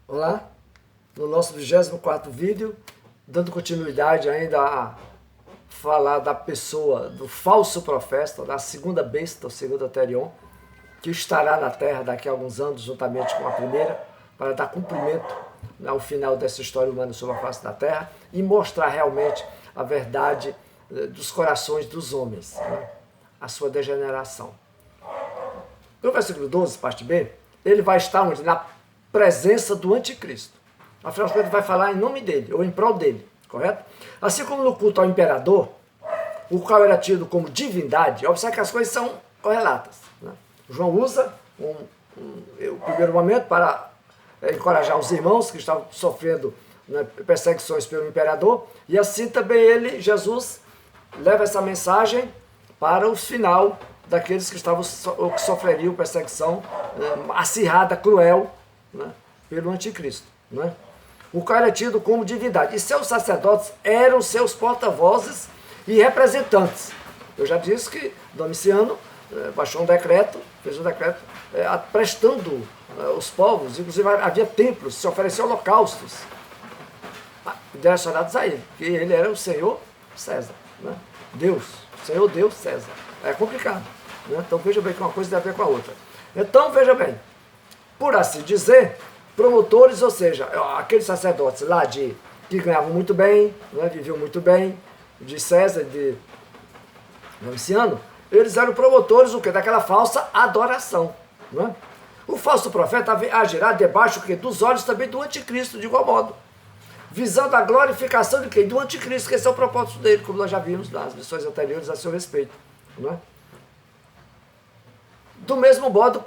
Olá, no nosso 24º vídeo, dando continuidade ainda a falar da pessoa, do falso profeta, da segunda besta, o segundo Aterion, que estará na Terra daqui a alguns anos, juntamente com a primeira, para dar cumprimento ao final dessa história humana sobre a face da Terra e mostrar realmente a verdade dos corações dos homens, né? A sua degeneração. No versículo 12, parte B, ele vai estar onde? Na presença do anticristo. Afinal de contas, ele vai falar em nome dele, ou em prol dele, correto? Assim como no culto ao imperador, o qual era tido como divindade, observe que as coisas são correlatas, né? João usa o primeiro momento para encorajar os irmãos que estavam sofrendo, né, perseguições pelo imperador, e assim também ele, Jesus, leva essa mensagem para o final daqueles que que sofreriam perseguição acirrada, cruel, né, pelo anticristo, né? O qual era tido como divindade. E seus sacerdotes eram seus porta-vozes e representantes. Eu já disse que Domiciano baixou um decreto, fez um decreto prestando os povos, inclusive havia templos, se ofereciam holocaustos direcionados a ele, porque ele era o Senhor César, né? Deus, Senhor Deus César. É complicado, né? Então veja bem que uma coisa tem a ver com a outra. Então veja bem, por assim dizer, promotores, ou seja, aqueles sacerdotes lá que ganhavam muito bem, né, viviam muito bem, de César, de Domiciano, eles eram promotores o quê? Daquela falsa adoração, né? O falso profeta agirá debaixo dos olhos também do anticristo, de igual modo, visando a glorificação de quem? Do anticristo, que esse é o propósito dele, como nós já vimos nas lições anteriores a seu respeito, né? Do mesmo modo,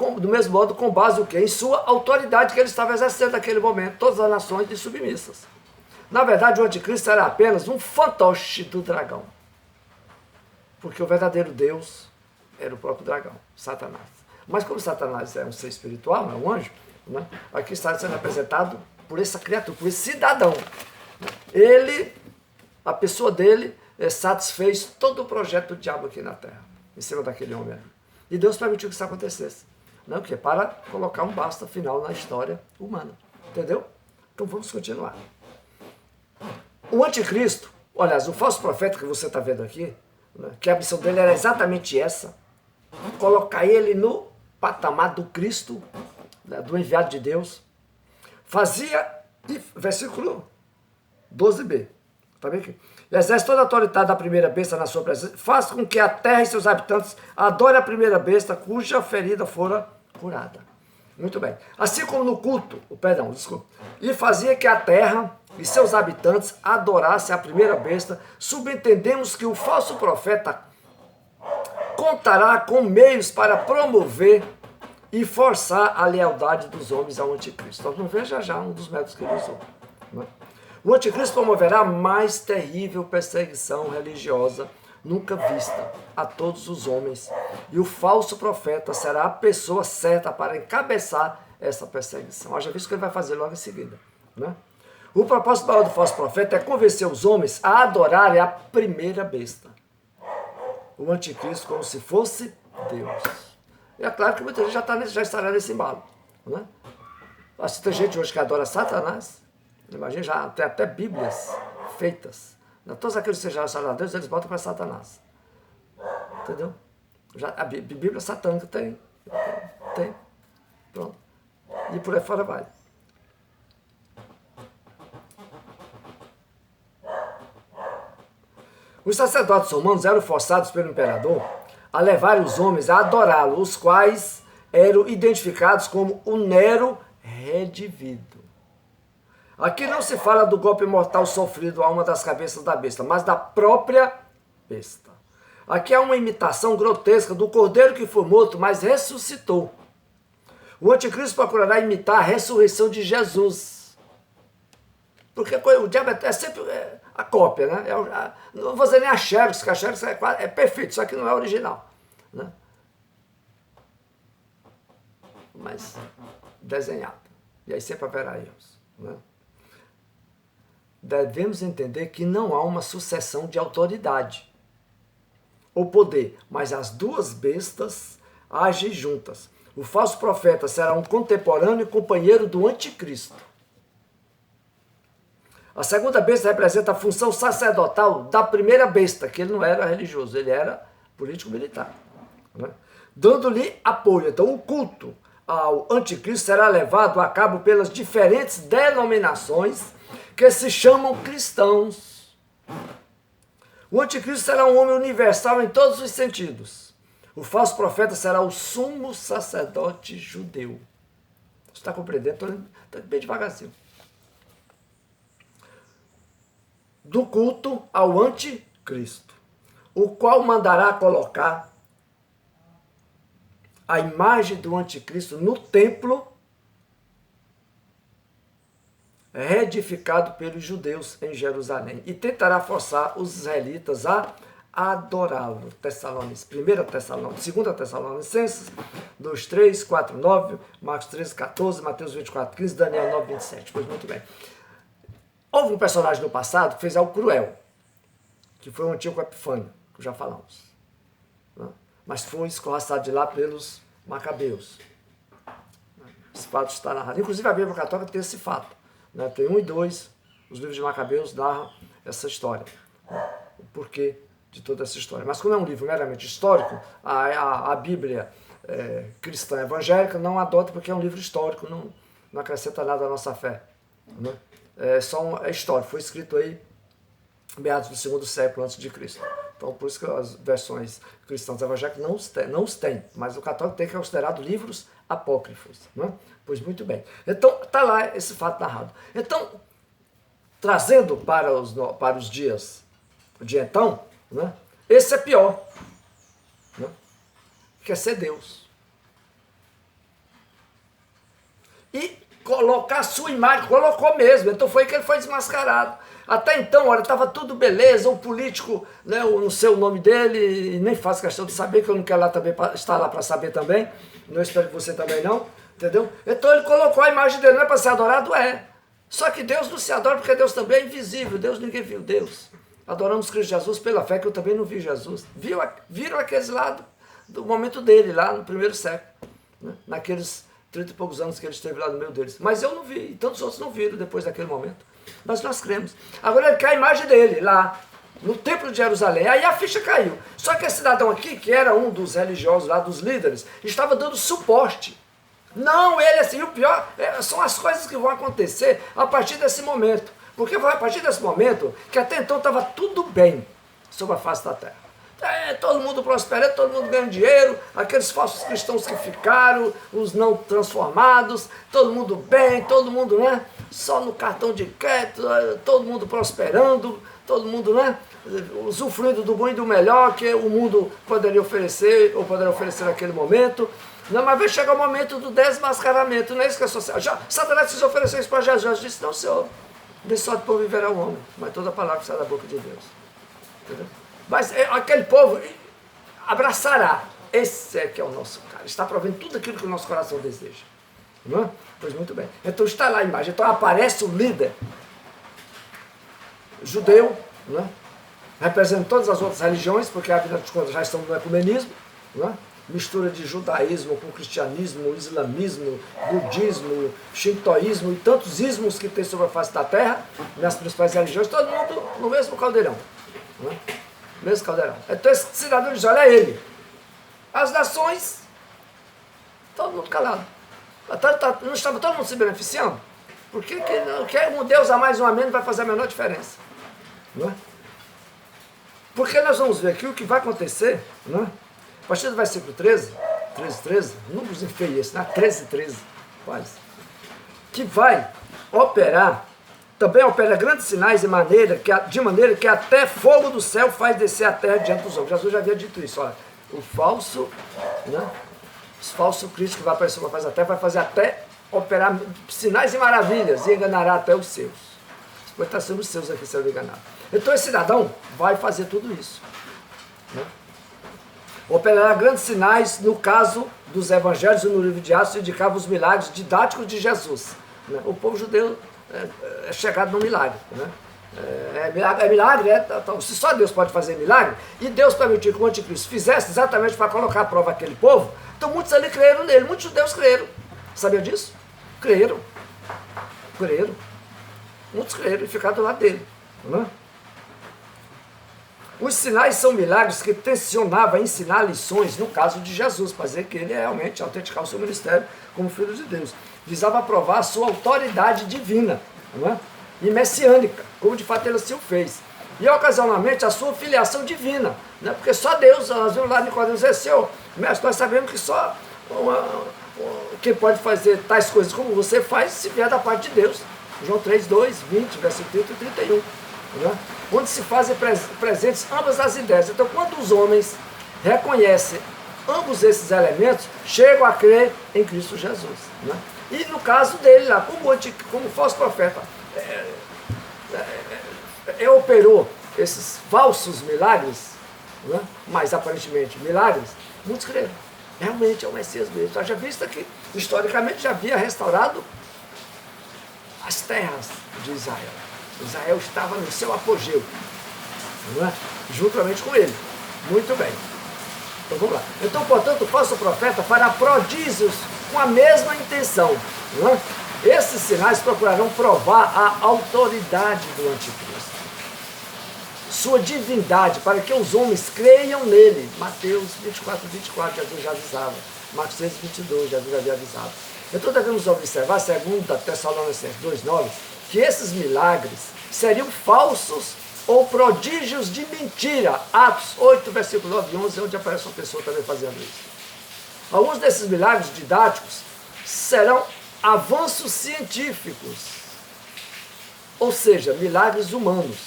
com base o quê? Em sua autoridade que ele estava exercendo naquele momento, todas as nações de submissas. Na verdade, o anticristo era apenas um fantoche do dragão. Porque o verdadeiro Deus era o próprio dragão, Satanás. Mas como Satanás é um ser espiritual, é um anjo, né? Aqui está sendo apresentado por essa criatura, por esse cidadão. Ele, a pessoa dele, satisfez todo o projeto do diabo aqui na terra, em cima daquele homem ali. E Deus permitiu que isso acontecesse, não? Que é para colocar um basta final na história humana. Entendeu? Então vamos continuar. O anticristo, aliás, o falso profeta que você está vendo aqui, né, que a missão dele era exatamente essa, colocar ele no patamar do Cristo, né, do enviado de Deus, fazia, versículo 12b, está bem aqui? Exerce toda a autoridade da primeira besta na sua presença, faz com que a terra e seus habitantes adorem a primeira besta cuja ferida fora curada. Muito bem. Assim como no culto, e fazia que a terra e seus habitantes adorassem a primeira besta, subentendemos que o falso profeta contará com meios para promover e forçar a lealdade dos homens ao anticristo. Nós vamos ver já um dos métodos que ele usou, né? O anticristo promoverá a mais terrível perseguição religiosa nunca vista a todos os homens. E o falso profeta será a pessoa certa para encabeçar essa perseguição. Haja visto que ele vai fazer logo em seguida, né? O propósito maior do falso profeta é convencer os homens a adorarem a primeira besta, o anticristo, como se fosse Deus. E é claro que muita gente já estará nesse embalo, né? Mas tem gente hoje que adora Satanás. Imagina, já tem até Bíblias feitas. Todos aqueles que sejam relacionados a Deus, eles botam para Satanás. Entendeu? Já, a Bíblia satânica tem. Pronto. E por aí fora vai. Os sacerdotes romanos eram forçados pelo imperador a levar os homens a adorá-lo, os quais eram identificados como o Nero redivido. Aqui não se fala do golpe mortal sofrido a uma das cabeças da besta, mas da própria besta. Aqui há uma imitação grotesca do cordeiro que foi morto, mas ressuscitou. O anticristo procurará imitar a ressurreição de Jesus. Porque o diabo é sempre a cópia, né? Não vou dizer nem a Xerox, que a Xerox é perfeito, só que não é original, né? Mas desenhado. E aí sempre haverá erros, né? Devemos entender que não há uma sucessão de autoridade ou poder, mas as duas bestas agem juntas. O falso profeta será um contemporâneo e companheiro do anticristo. A segunda besta representa a função sacerdotal da primeira besta, que ele não era religioso, ele era político-militar, né? Dando-lhe apoio. Então, o culto ao anticristo será levado a cabo pelas diferentes denominações que se chamam cristãos. O anticristo será um homem universal em todos os sentidos. O falso profeta será o sumo sacerdote judeu. Você está compreendendo? Estou bem devagarzinho. Do culto ao anticristo, o qual mandará colocar a imagem do anticristo no templo reedificado pelos judeus em Jerusalém e tentará forçar os israelitas a adorá-lo. 1 Tessalonicenses 2:3, 4:9, Marcos 13:14, Mateus 24:15, Daniel 9:27. Pois muito bem. Houve um personagem no passado que fez algo cruel, que foi o Antíoco Epifânio, que já falamos, né? Mas foi escorraçado de lá pelos macabeus. Esse fato está narrado. Inclusive a Bíblia Católica tem esse fato, né? Tem 1 e 2, os livros de Macabeus narram essa história, o porquê de toda essa história. Mas como é um livro meramente histórico, a Bíblia cristã evangélica não adota porque é um livro histórico, não acrescenta nada à nossa fé, né? É histórico, foi escrito aí meados do 2º século antes de Cristo. Então, por isso que as versões cristãs evangélicas não os têm, mas o católico tem que ser considerado livros apócrifos, né? Pois muito bem. Então, está lá esse fato narrado. Então, trazendo para os dias de então, né? Esse é pior, né? Que é ser Deus. E colocar a sua imagem, colocou mesmo, então foi que ele foi desmascarado. Até então, olha, estava tudo beleza, o político, né, eu não sei o nome dele, e nem faço questão de saber, que eu não quero lá também estar lá para saber também, não espero que você também não, entendeu? Então ele colocou a imagem dele, não é para ser adorado? É. Só que Deus não se adora porque Deus também é invisível, Deus ninguém viu Deus. Adoramos Cristo Jesus pela fé, que eu também não vi Jesus. Viram aqueles lá do momento dele, lá no 1º século, né, naqueles 30 e poucos anos que ele esteve lá no meio deles. Mas eu não vi, e tantos outros não viram depois daquele momento. Mas nós cremos. Agora ele quer a imagem dele lá, no templo de Jerusalém. Aí a ficha caiu. Só que esse cidadão aqui, que era um dos religiosos lá, dos líderes, estava dando suporte. Não, ele assim, o pior, são as coisas que vão acontecer a partir desse momento. Porque foi a partir desse momento que até então estava tudo bem sobre a face da terra. Todo mundo prosperando, todo mundo ganhando dinheiro, aqueles falsos cristãos que ficaram, os não transformados, todo mundo bem, todo mundo, né, só no cartão de crédito, todo mundo prosperando, todo mundo, né, usufruindo do bom e do melhor que o mundo poderia oferecer, ou poderia oferecer naquele momento. Não, mas vai chegar o momento do desmascaramento, não é isso que é social. Satanás quis oferecer isso para Jesus, disse, não, Senhor, nem só de pão viverá o homem, mas toda palavra que sai da boca de Deus. Entendeu? Mas aquele povo abraçará. Esse é que é o nosso cara. Está provendo tudo aquilo que o nosso coração deseja. Não é? Pois muito bem. Então está lá a imagem. Então aparece o líder judeu, não é? Representa todas as outras religiões, porque afinal de contas já estão no ecumenismo, não é? Mistura de judaísmo com cristianismo, islamismo, budismo, shintoísmo e tantos ismos que tem sobre a face da terra, nas principais religiões, todo mundo no mesmo caldeirão. Não é? Mesmo caldeirão. Então esse cidadão diz, olha ele. As nações, todo mundo calado. Não estava todo mundo se beneficiando? Por que um Deus a mais um a menos vai fazer a menor diferença? Não é? Porque nós vamos ver aqui o que vai acontecer, não é? A partir do versículo 13, números enfeios, né? 13, quase. Que vai operar, também opera grandes sinais de maneira que até fogo do céu faz descer a terra diante dos homens. Jesus já havia dito isso, olha. O falso, né? Os falsos críticos que vai aparecer sobre a face da terra vai fazer até operar sinais e maravilhas e enganará até os seus. Vai estar sendo os seus aqui sendo enganados. Então esse cidadão vai fazer tudo isso, né? Operará grandes sinais, no caso dos evangelhos e no livro de Atos, indicava os milagres didáticos de Jesus, né? O povo judeu é chegado no milagre, né? Milagre, então, se só Deus pode fazer milagre, e Deus permitiu que o anticristo fizesse exatamente para colocar à prova aquele povo, então muitos ali creram nele, muitos judeus creram. Sabia disso? Creram. Muitos creram e ficaram do lado dele. Não é? Os sinais são milagres que tensionavam a ensinar lições, no caso de Jesus, para dizer que ele é realmente autenticar o seu ministério como Filho de Deus. Visava provar a sua autoridade divina, não é? E messiânica, como de fato ele assim o fez. E ocasionalmente a sua filiação divina, né? Porque só Deus, nós vimos lá Nicodemo dizer, Senhor, mestre, nós sabemos que só quem pode fazer tais coisas como você faz se vier da parte de Deus. João 3, 2, 20, versículo 30 e 31. Né? Onde se fazem presentes ambas as ideias. Então, quando os homens reconhecem ambos esses chegam a crer em Cristo Jesus. Né? E no caso dele lá, como falso profeta, operou esses falsos milagres, né? Mas aparentemente milagres, muitos creram. Realmente é o Messias mesmo. Já visto que, historicamente, já havia restaurado as terras de Israel. Israel estava no seu apogeu, não é? Juntamente com ele. Muito bem. Então vamos lá. Então, portanto, o falso profeta fará prodígios com a mesma intenção. Não é? Esses sinais procurarão provar a autoridade do anticristo, sua divindade, para que os homens creiam nele. Mateus 24, 24, Jesus já avisava. Marcos 6, 22, Jesus já havia avisado. Então devemos observar, segundo Tessalonicenses 2,9, que esses milagres seriam falsos ou prodígios de mentira. Atos 8, versículo 9 e 11, onde aparece uma pessoa também fazendo isso. Alguns desses milagres didáticos serão avanços científicos, ou seja, milagres humanos,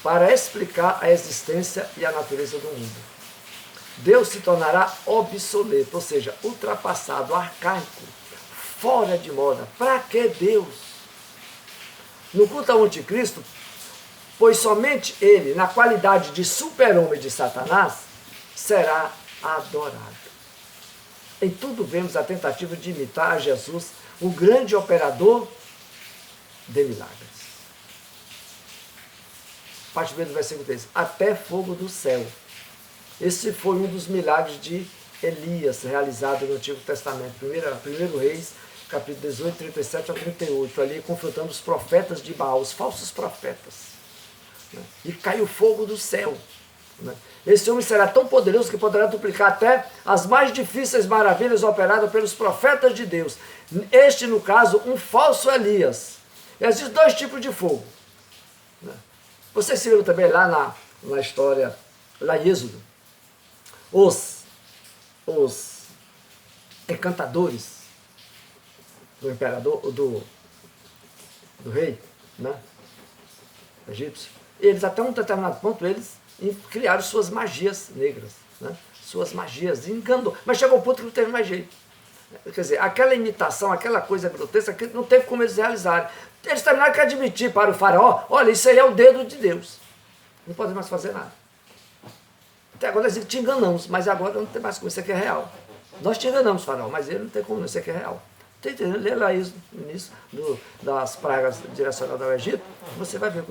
para explicar a existência e a natureza do mundo. Deus se tornará obsoleto, ou seja, ultrapassado, arcaico, fora de moda. Para que Deus? No culto ao anticristo, pois somente ele, na qualidade de super-homem de Satanás, será adorado. Em tudo vemos a tentativa de imitar a Jesus, o grande operador de milagres. Parte B do versículo 3. Até fogo do céu. Esse foi um dos milagres de Elias, realizado no Antigo Testamento. Primeiro Reis, capítulo 18, 37 a 38. Ali confrontando os profetas de Baal, os falsos profetas. E caiu fogo do céu. Esse homem será tão poderoso que poderá duplicar até as mais difíceis maravilhas operadas pelos profetas de Deus. Este, no caso, um falso Elias. Existem dois tipos de fogo. Vocês se viram também lá na história, lá em Êxodo, os encantadores do imperador, do rei, né, egípcio, eles até um determinado ponto, eles criaram suas magias negras, né, suas magias, enganou, mas chegou ao ponto que não teve mais jeito. Quer dizer, aquela imitação, aquela coisa grotesca, que não teve como eles realizarem. Eles terminaram que admitir para o faraó, olha, isso aí é o dedo de Deus. Não pode mais fazer nada. Até agora eles dizem que te enganamos, mas agora não tem mais como, isso aqui é real. Nós te enganamos, faraó, mas ele não tem como, isso aqui é real. Está entendendo? Lê lá isso no início das pragas direcionadas ao Egito, você vai ver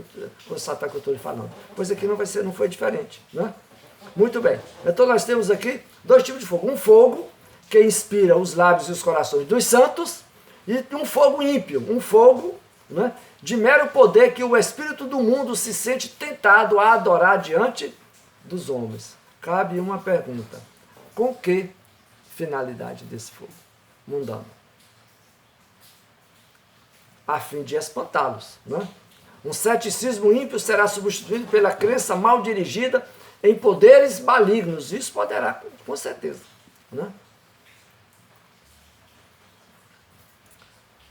o Satã que eu estou lhe falando. Pois aqui não foi diferente. Né? Muito bem. Então nós temos aqui dois tipos de fogo. Um fogo que inspira os lábios e os corações dos santos, e um fogo ímpio, um fogo, né, de mero poder que o espírito do mundo se sente tentado a adorar diante dos homens. Cabe uma pergunta: com que finalidade desse fogo mundano? A fim de espantá-los. Né? Um ceticismo ímpio será substituído pela crença mal dirigida em poderes malignos. Isso poderá, com certeza. Né?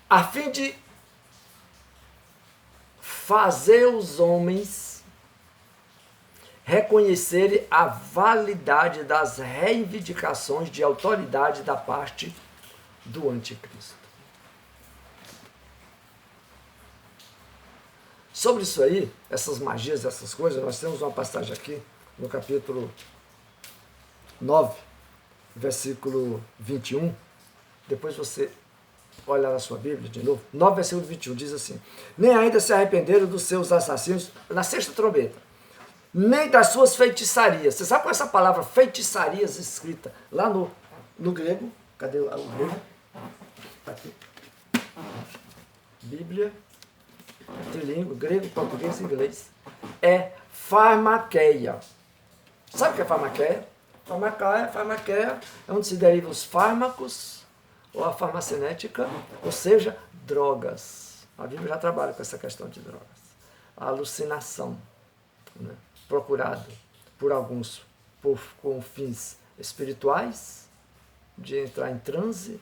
A fim de fazer os homens reconhecerem a validade das reivindicações de autoridade da parte do anticristo. Sobre isso aí, essas magias, essas coisas, nós temos uma passagem aqui no capítulo 9, versículo 21. Depois você olha na sua Bíblia de novo. 9, versículo 21 diz assim: nem ainda se arrependeram dos seus assassinos na sexta trombeta, nem das suas feitiçarias. Você sabe qual é essa palavra feitiçarias escrita lá no grego? Cadê o grego? Está aqui. Bíblia trilíngue, grego, português e inglês. É farmaqueia. Sabe o que é farmaqueia? Farmaqueia é onde se derivam os fármacos ou a farmacêutica, ou seja, drogas. A Bíblia já trabalha com essa questão de drogas. A alucinação, né? Procurado por alguns com fins espirituais, de entrar em transe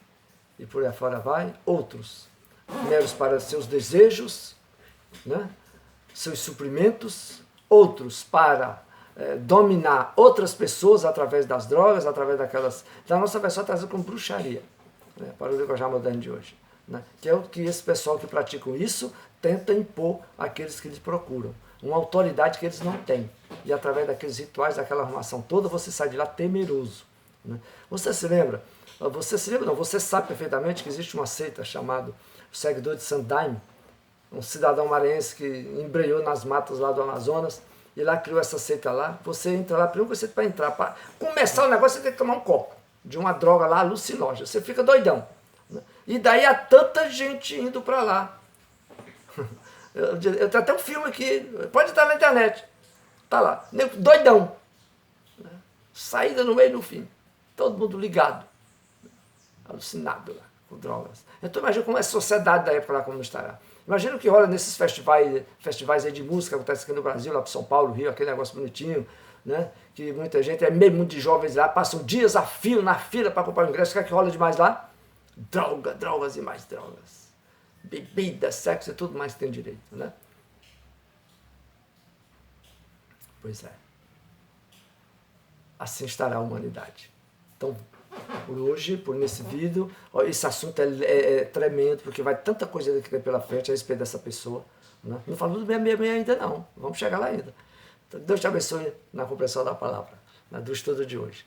e por aí fora vai. Outros, meros para seus desejos, né? Seus suprimentos. Outros para dominar outras pessoas através das drogas, através daquelas... Da nossa versão trazida como bruxaria, né? Para o linguajar moderno de hoje. Né? Que é o que esse pessoal que praticam isso tenta impor àqueles que lhes procuram. Uma autoridade que eles não têm. E através daqueles rituais, daquela arrumação toda, você sai de lá temeroso. Né? Você se lembra? Você se lembra? Não, você sabe perfeitamente que existe uma seita chamada o Seguidor de Sandaime, um cidadão maranhense que embreou nas matas lá do Amazonas e lá criou essa seita lá. Você entra lá, primeiro você para entrar, para começar o negócio, você tem que tomar um copo de uma droga lá alucinógena. Você fica doidão. Né? E daí há tanta gente indo para lá. Eu tenho até um filme aqui, pode estar na internet. Tá lá, doidão. Né? Saída no meio e no fim. Todo mundo ligado. Alucinado lá, com drogas. Então imagina como é a sociedade da época lá, como estará. Imagina o que rola nesses festivais aí de música que acontece aqui no Brasil, lá para São Paulo, Rio, aquele negócio bonitinho, né? Que muita gente, meio mundo de jovens lá, passam dias a fio, na fila para comprar o ingresso. O que rola demais lá? Drogas e mais drogas. Bebida, sexo e tudo mais que tem direito, né? Pois é. Assim estará a humanidade. Então, por hoje, por nesse vídeo, esse assunto é tremendo, porque vai tanta coisa daqui pela frente a respeito dessa pessoa. Né? Não falamos do 666 ainda não, vamos chegar lá ainda. Então, Deus te abençoe na compreensão da palavra, do estudo de hoje.